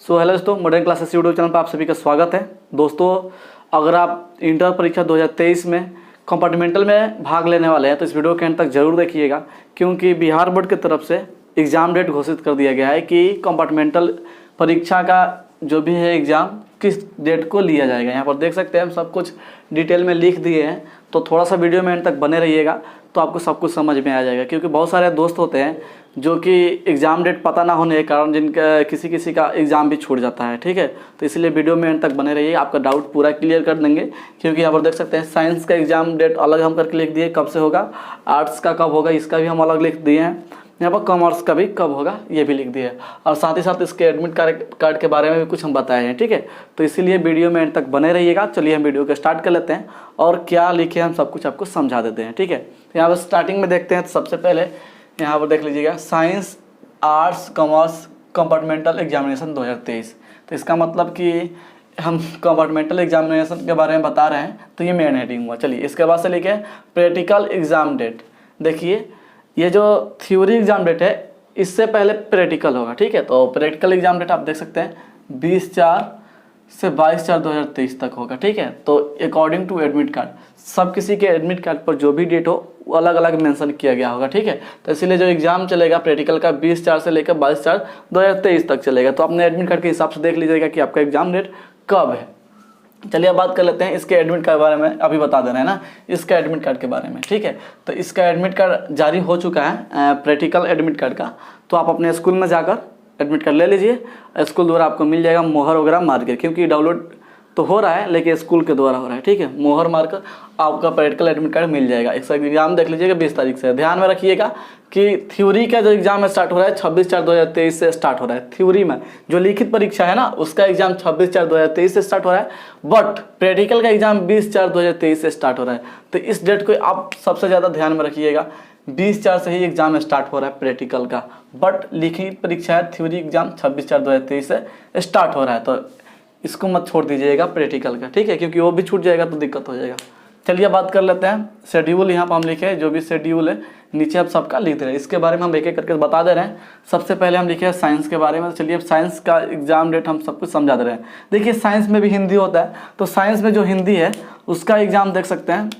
So hello दोस्तों, modern classes YouTube channel पर आप सभी का स्वागत है। दोस्तों, अगर आप इंटर परीक्षा 2023 में कंपार्टमेंटल में भाग लेने वाले हैं तो इस वीडियो के अंत तक जरूर देखिएगा, क्योंकि बिहार बोर्ड की तरफ से एग्ज़ाम डेट घोषित कर दिया गया है कि कंपार्टमेंटल परीक्षा का जो भी है एग्ज़ाम किस डेट को लिया जाएगा। यहाँ पर देख सकते हैं हम सब कुछ डिटेल में लिख दिए हैं, तो थोड़ा सा वीडियो में अंत तक बने रहिएगा तो आपको सब कुछ समझ में आ जाएगा। क्योंकि बहुत सारे दोस्त होते हैं जो कि एग्ज़ाम डेट पता ना होने के कारण जिनका किसी का एग्ज़ाम भी छूट जाता है, ठीक है। तो इसलिए वीडियो में अंत तक बने रहिए, आपका डाउट पूरा क्लियर कर देंगे। क्योंकि यहाँ पर देख सकते हैं साइंस का एग्ज़ाम डेट अलग हम करके लिख दिए, कब से होगा, आर्ट्स का कब होगा इसका भी हम अलग लिख दिए हैं, यहाँ पर कॉमर्स का भी कब होगा ये भी लिख दिया है, और साथ ही साथ इसके एडमिट कार्ड के बारे में भी कुछ हम बताए हैं, ठीक है। तो इसीलिए वीडियो में अंत तक बने रहिएगा। चलिए हम वीडियो को स्टार्ट कर लेते हैं और क्या लिखे हम सब कुछ आपको समझा देते हैं, ठीक है। तो यहाँ पर स्टार्टिंग में देखते हैं, तो सबसे पहले यहाँ पर देख लीजिएगा science, arts, commerce compartmental examination 2023। तो इसका मतलब कि हम कंपार्टमेंटल एग्जामिनेशन के बारे में बता रहे हैं, तो ये मेन हेडिंग हुआ। चलिए इसके बाद से लिखे प्रैक्टिकल एग्जाम डेट। देखिए ये जो थ्योरी एग्जाम डेट है इससे पहले प्रैक्टिकल होगा, ठीक है। तो प्रैक्टिकल एग्जाम डेट आप देख सकते हैं 20/4 से 22/4/2023 तक होगा, ठीक है। तो अकॉर्डिंग टू एडमिट कार्ड, सब किसी के एडमिट कार्ड पर जो भी डेट हो वो अलग अलग मेंशन किया गया होगा, ठीक है। तो इसीलिए जो एग्जाम चलेगा प्रैक्टिकल का 20/4 से लेकर 22/4/2023 तक चलेगा। तो अपने एडमिट कार्ड के हिसाब से देख लीजिएगा कि आपका एग्जाम डेट कब है। चलिए अब बात कर लेते हैं इसके एडमिट कार्ड के बारे में। अभी बता दे रहे हैं ना इसका एडमिट कार्ड के बारे में, ठीक है। तो इसका एडमिट कार्ड जारी हो चुका है प्रैक्टिकल एडमिट कार्ड का। तो आप अपने स्कूल में जाकर एडमिट कार्ड ले लीजिए, स्कूल द्वारा आपको मिल जाएगा मोहर वगैरह मार के, क्योंकि डाउनलोड तो हो रहा है लेकिन स्कूल के द्वारा हो रहा है, ठीक है। मोहर मारकर आपका प्रैक्टिकल एडमिट कार्ड मिल जाएगा। इसका एग्जाम देख लीजिएगा 20 तारीख से। ध्यान में रखिएगा कि थ्योरी का जो एग्जाम स्टार्ट हो रहा है 26/4/2023 से स्टार्ट हो रहा है। थ्योरी में जो लिखित परीक्षा है ना उसका एग्जाम 26/4/2023 से स्टार्ट हो रहा है, बट प्रैक्टिकल का एग्जाम 20/4/2023 से स्टार्ट हो रहा है। तो इस डेट को आप सबसे ज़्यादा ध्यान में रखिएगा। 20/4 से ही एग्जाम स्टार्ट हो रहा है प्रैक्टिकल का, बट लिखित परीक्षा है थ्योरी एग्जाम 26/4/2023 से स्टार्ट हो रहा है। तो इसको मत छोड़ दीजिएगा प्रैक्टिकल का, ठीक है, क्योंकि वो भी छूट जाएगा तो दिक्कत हो जाएगा। चलिए बात कर लेते हैं शेड्यूल। यहाँ पर हम लिखे जो भी शेड्यूल है नीचे आप सबका लिख दे रहे हैं, इसके बारे में हम एक एक करके बता दे रहे हैं। सबसे पहले हम लिखे हैं साइंस के बारे में। तो चलिए अब साइंस का एग्जाम डेट हम सब कुछ समझा दे रहे हैं। देखिए साइंस में भी हिंदी होता है, तो साइंस में जो हिंदी है उसका एग्जाम देख सकते हैं।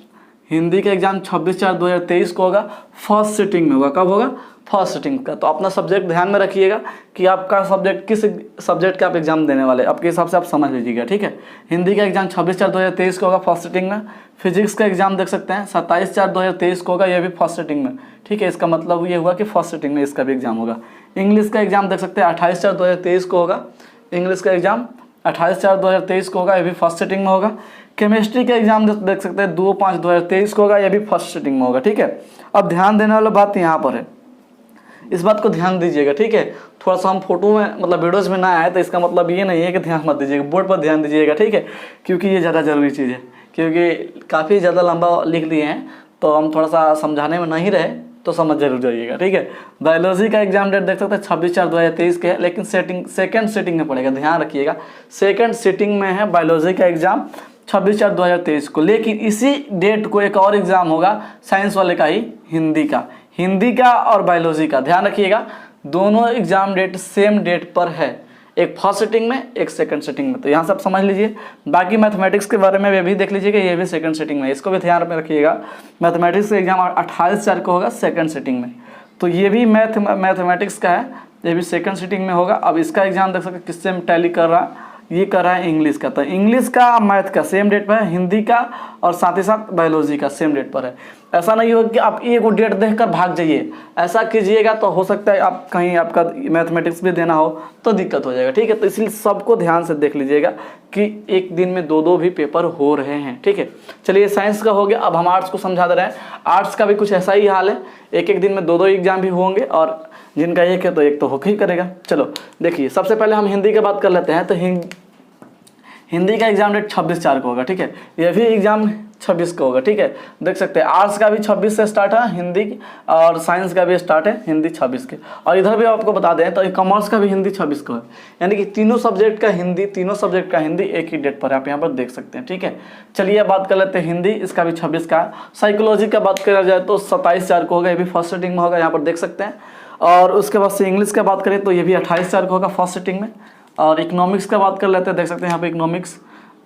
हिंदी का एग्जाम 26/4/2023 को होगा, फर्स्ट सिटिंग में होगा। कब होगा? फर्स्ट सिटिंग का। तो अपना सब्जेक्ट ध्यान में रखिएगा कि आपका सब्जेक्ट किस सब्जेक्ट का आप एग्जाम देने वाले हैं, आपके हिसाब से आप समझ लीजिएगा, ठीक है। हिंदी का एग्जाम 26/4/2023 को होगा फर्स्ट सिटिंग में। फिजिक्स का एग्जाम देख सकते हैं 27/4/2023 को होगा, यह भी फर्स्ट सिटिंग में, ठीक है। इसका मतलब ये हुआ कि फर्स्ट सिटिंग में इसका भी एग्जाम होगा। इंग्लिश का एग्जाम देख सकते हैं 28/4/2023 को होगा। इंग्लिश का एग्जाम 28/4/2023 को होगा, यह भी फर्स्ट सिटिंग में होगा। केमिस्ट्री का एग्जाम देख सकते हैं 2/5/2023 को होगा, यह भी फर्स्ट सिटिंग में होगा, ठीक है। अब ध्यान देने वाला बात यहाँ पर है, इस बात को ध्यान दीजिएगा, ठीक है। थोड़ा सा हम फोटो में मतलब वीडियोज़ में ना आए तो इसका मतलब ये नहीं है कि ध्यान मत दीजिएगा, बोर्ड पर ध्यान दीजिएगा, ठीक है। क्योंकि ये ज़्यादा ज़रूरी चीज़ है, क्योंकि काफ़ी ज़्यादा लंबा लिख दिए हैं तो हम थोड़ा सा समझाने में नहीं रहे तो समझ जरूर जाइएगा, ठीक है। बायोलॉजी का एग्जाम डेट देख सकते हैं 26/4/2023 के है, लेकिन सेकेंड सिटिंग में पड़ेगा। ध्यान रखिएगा सेकेंड सिटिंग में है बायोलॉजी का एग्जाम 26/4/2023 को। लेकिन इसी डेट को एक और एग्जाम होगा साइंस वाले का ही, हिंदी का और बायोलॉजी का। ध्यान रखिएगा दोनों एग्जाम डेट सेम डेट पर है, एक फर्स्ट सिटिंग में एक सेकंड सिटिंग में। तो यहाँ से आप समझ लीजिए। बाकी मैथमेटिक्स के बारे में भी देख लीजिएगा, ये भी सेकंड सिटिंग में, इसको भी ध्यान में रखिएगा। मैथमेटिक्स का एग्जाम 28/4 को होगा सेकंड सिटिंग में, तो ये भी मैथमेटिक्स का है, ये भी सेकंड सिटिंग में होगा। अब इसका एग्जाम देख सकते किससे टैली कर रहा है, ये कर रहा है इंग्लिश का। तो इंग्लिश का मैथ का सेम डेट पर है, हिंदी का और साथ ही साथ बायोलॉजी का सेम डेट पर है। ऐसा नहीं होगा कि आप एक डेट देखकर भाग जाइए, ऐसा कीजिएगा तो हो सकता है आप कहीं आपका मैथमेटिक्स भी देना हो तो दिक्कत हो जाएगा, ठीक है। तो इसलिए सबको ध्यान से देख लीजिएगा कि एक दिन में दो भी पेपर हो रहे हैं, ठीक है। चलिए साइंस का हो गया, अब हम आर्ट्स को समझा दे रहे हैं। आर्ट्स का भी कुछ ऐसा ही हाल है, एक दिन में दो एग्जाम भी होंगे, और जिनका एक है तो एक तो होकर ही करेगा। चलो देखिए सबसे पहले हम हिंदी की बात कर लेते हैं। तो हिंदी का एग्जाम डेट 26/4 को होगा, ठीक है। यह भी एग्जाम 26 को होगा, ठीक है। देख सकते हैं आर्ट्स का भी 26 से स्टार्ट है हिंदी, और साइंस का भी स्टार्ट है हिंदी 26 के। और इधर भी आपको बता दें तो कॉमर्स का भी हिंदी 26 को है, यानी कि तीनों सब्जेक्ट का हिंदी एक ही डेट पर है, आप यहाँ पर देख सकते हैं, ठीक है। चलिए बात कर लेते हैं हिंदी, इसका भी 26 का है। साइकोलॉजी का बात करा जाए तो 27/4 को होगा, ये भी फर्स्ट सिटिंग में होगा, यहाँ पर देख सकते हैं। और उसके बाद से इंग्लिश का बात करें तो ये भी 28/4 को होगा फर्स्ट सिटिंग में। और इकोनॉमिक्स का बात कर लेते हैं, देख सकते हैं यहाँ पे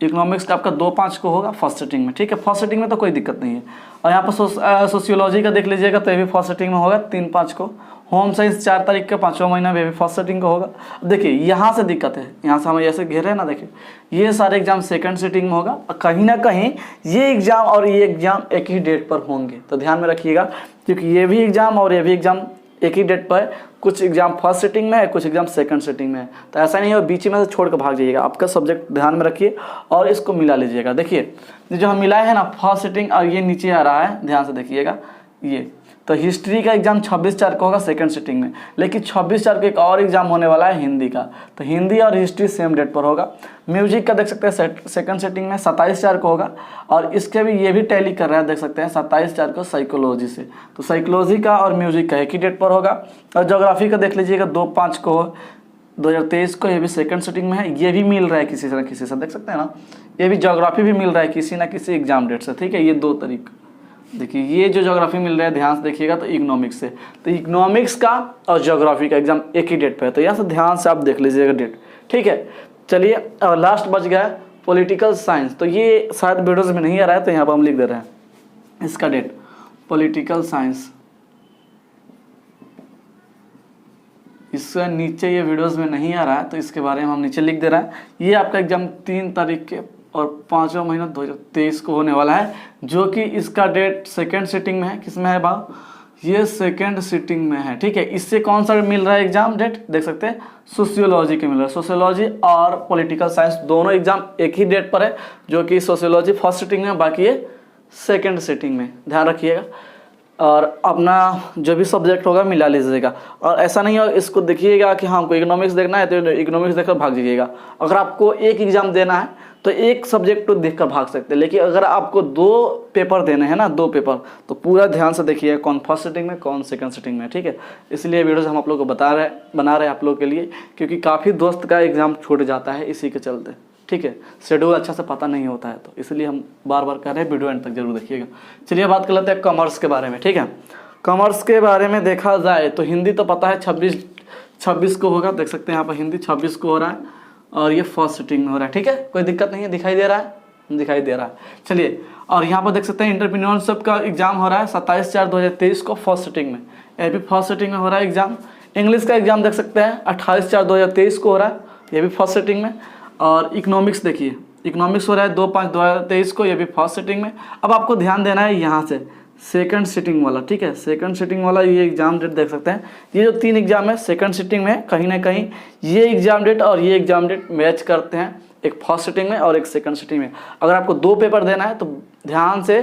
इकोनॉमिक्स का आपका 2-5 को होगा फर्स्ट सिटिंग में, ठीक है। फर्स्ट सिटिंग में तो कोई दिक्कत नहीं है। और यहाँ पर सोशियोलॉजी का देख लीजिएगा तो ये भी फर्स्ट सिटिंग में होगा 3-5 को। होम साइंस 4 तारीख का 5वां महीना में भी फर्स्ट सिटिंग का होगा। देखिए यहाँ से दिक्कत है, यहाँ से हम ऐसे घेरे हैं ना, देखिए ये सारे एग्जाम सेकंड सिटिंग में होगा और कहीं ना कहीं ये एग्जाम और ये एग्जाम एक ही डेट पर होंगे, तो ध्यान में रखिएगा, क्योंकि ये भी एग्जाम और ये भी एग्जाम एक ही डेट पर है। कुछ एग्जाम फर्स्ट सिटिंग में है, कुछ एग्जाम सेकंड सिटिंग में है, तो ऐसा नहीं हो बीच में से छोड़ कर भाग जाइएगा। आपका सब्जेक्ट ध्यान में रखिए और इसको मिला लीजिएगा। देखिए जो हम मिलाए हैं ना फर्स्ट सिटिंग, और ये नीचे आ रहा है, ध्यान से देखिएगा। ये तो हिस्ट्री का एग्जाम 26/4 को होगा सेकंड सिटिंग में, लेकिन 26/4 को एक और एग्जाम होने वाला है हिंदी का, तो हिंदी और हिस्ट्री सेम डेट पर होगा। म्यूजिक का देख सकते हैं सेकंड सिटिंग में 27/4 को होगा, और इसके भी ये भी टैली कर रहा है, देख सकते हैं 27/4 को साइकोलॉजी से, तो साइकोलॉजी का और म्यूजिक का एक ही डेट पर होगा। और ज्योग्राफी का देख लीजिएगा 2/5 को 2023 को, ये भी सेकंड सिटिंग में है। ये भी मिल रहा है किसी से ना किसी से, देख सकते हैं ना, ये भी ज्योग्राफी भी मिल रहा है किसी ना किसी एग्जाम डेट से, ठीक है। ये 2 तारीख, देखिए ये जो ज्योग्राफी मिल रहा है ध्यान से देखिएगा तो इकोनॉमिक्स से, तो इकोनॉमिक्स का और ज्योग्राफी का एग्जाम एक ही डेट पे है, तो यहाँ से ध्यान से आप देख लीजिएगा डेट, ठीक है। चलिए और लास्ट बच गया पॉलिटिकल साइंस, तो ये शायद वीडियोज में नहीं आ रहा है, तो यहाँ पर हम लिख दे रहे हैं इसका डेट, पॉलिटिकल साइंस। इससे नीचे ये वीडियोस में नहीं आ रहा है, तो इसके बारे में हम नीचे लिख दे रहे हैं। ये आपका एग्जाम 3 तारीख के और 5वां महीना 2023 को होने वाला है, जो कि इसका डेट सेकंड सिटिंग में है। किसमें है बा, ये सेकंड सिटिंग में है, ठीक है। इससे कौन सा मिल रहा है एग्जाम डेट, देख सकते हैं सोशियोलॉजी के मिल रहा है। सोशियोलॉजी और पॉलिटिकल साइंस दोनों एग्जाम एक ही डेट पर है, जो कि सोशियोलॉजी फर्स्ट सिटिंग में, बाकी ये सेकंड सिटिंग में, ध्यान रखिएगा। और अपना जो भी सब्जेक्ट होगा मिला लीजिएगा, और ऐसा नहीं हो इसको देखिएगा कि हाँ हमको इकोनॉमिक्स देखना है तो इकोनॉमिक्स देखकर भाग जाइएगा। अगर आपको एक एग्जाम देना है तो एक सब्जेक्ट तो देखकर भाग सकते हैं, लेकिन अगर आपको 2 पेपर देने हैं ना, 2 पेपर, तो पूरा ध्यान से देखिए कौन फर्स्ट सिटिंग में कौन सेकंड सिटिंग में, ठीक है। इसलिए वीडियोस हम आप लोग को बना रहे हैं आप लोग के लिए, क्योंकि काफ़ी दोस्त का एग्जाम छूट जाता है इसी के चलते, ठीक है। शेड्यूल अच्छा से पता नहीं होता है, तो इसलिए हम बार बार कह रहे हैं वीडियो एंड तक जरूर देखिएगा। चलिए बात कर लेते हैं कॉमर्स के बारे में, ठीक है। कॉमर्स के बारे में देखा जाए तो हिंदी तो पता है 26 को होगा, देख सकते हैं यहाँ पर हिंदी 26 को हो रहा है, और ये फर्स्ट सिटिंग में हो रहा है, ठीक है। कोई दिक्कत नहीं है, दिखाई दे रहा है। चलिए और यहाँ पर देख सकते हैं एंटरप्रेन्योरशिप का एग्जाम हो रहा है 27/4/2023 को फर्स्ट सिटिंग में, ये भी फर्स्ट सिटिंग में हो रहा है एग्जाम। इंग्लिश का एग्जाम देख सकते हैं 28/4/2023 को हो रहा है, ये भी फर्स्ट सिटिंग में। और इकोनॉमिक्स देखिए, इकोनॉमिक्स हो रहा है 2/5/2023 को, ये भी फर्स्ट सिटिंग में। अब आपको ध्यान देना है यहाँ से सेकंड सिटिंग वाला, ठीक है। सेकंड सिटिंग वाला ये एग्जाम डेट देख सकते हैं, ये जो 3 एग्जाम है सेकंड सिटिंग में, कहीं ना कहीं ये एग्जाम डेट और ये एग्जाम डेट मैच करते हैं, एक फर्स्ट सिटिंग में और एक सेकंड सिटिंग में। अगर आपको 2 पेपर देना है तो ध्यान से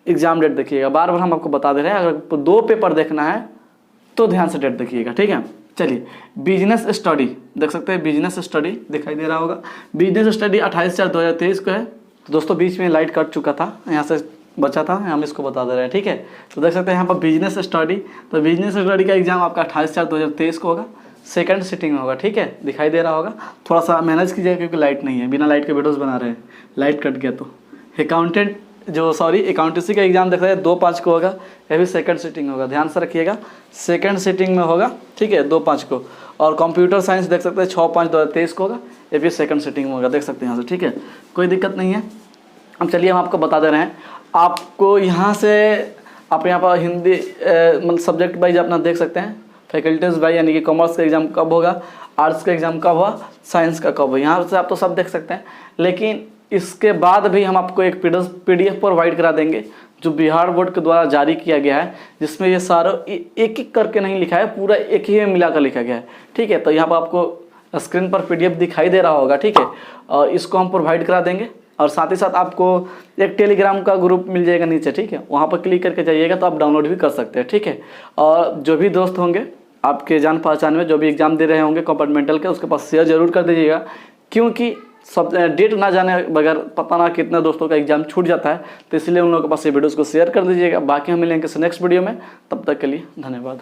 एग्जाम डेट देखिएगा, बार बार हम आपको बता दे रहे हैं। अगर आपको 2 पेपर देखना है तो ध्यान से डेट देखिएगा, ठीक है। चलिए बिजनेस स्टडी देख सकते हैं, बिजनेस स्टडी दिखाई दे रहा होगा, बिजनेस स्टडी 28/4/2023 को है। तो दोस्तों बीच में लाइट कट चुका था, यहाँ से बचा था, हम इसको बता दे रहे हैं, ठीक है। तो देख सकते हैं यहाँ पर बिजनेस स्टडी, तो बिजनेस स्टडी का एग्जाम आपका 28/4/2023 को होगा, सेकंड सिटिंग में होगा, ठीक है। दिखाई दे रहा होगा, थोड़ा सा मैनेज कीजिएगा क्योंकि लाइट नहीं है, बिना लाइट के वीडियोस बना रहे हैं, लाइट कट गया तो। अकाउंटेंसी का एग्जाम देख रहे हैं 2/5 को होगा, यह भी सेकंड सिटिंग होगा, ध्यान से रखिएगा, सेकंड सिटिंग में होगा, ठीक है, 2/5 को। और कंप्यूटर साइंस देख सकते हैं 6/5/2023 को होगा, ये भी सेकंड सिटिंग में होगा, देख सकते हैं यहाँ से, ठीक है। कोई दिक्कत नहीं है। अब चलिए हम आपको बता दे रहे हैं, आपको यहाँ से आप यहाँ पर हिंदी मतलब सब्जेक्ट वाइज अपना देख सकते हैं, फैकल्टीज वाइज, यानी कि कॉमर्स का एग्जाम कब होगा, आर्ट्स का एग्जाम कब हुआ, साइंस का कब हुआ, यहाँ से आप तो सब देख सकते हैं। लेकिन इसके बाद भी हम आपको एक PDF प्रोवाइड करा देंगे, जो बिहार बोर्ड के द्वारा जारी किया गया है, जिसमें ये सारा एक एक करके नहीं लिखा है, पूरा एक ही में मिलाकर लिखा गया है, ठीक है। तो यहाँ पर आपको स्क्रीन पर PDF दिखाई दे रहा होगा, ठीक है, और इसको हम प्रोवाइड करा देंगे। और साथ ही साथ आपको एक टेलीग्राम का ग्रुप मिल जाएगा नीचे, ठीक है, वहाँ पर क्लिक करके जाइएगा तो आप डाउनलोड भी कर सकते हैं, ठीक है। और जो भी दोस्त होंगे आपके जान पहचान में, जो भी एग्जाम दे रहे होंगे कंपार्टमेंटल के, उसके पास शेयर जरूर कर दीजिएगा, क्योंकि सब डेट ना जाने बगैर पता ना कितने दोस्तों का एग्जाम छूट जाता है, तो इसलिए उन लोगों के पास ये वीडियोस को शेयर कर दीजिएगा। बाकी हम मिलेंगे नेक्स्ट वीडियो में, तब तक के लिए धन्यवाद।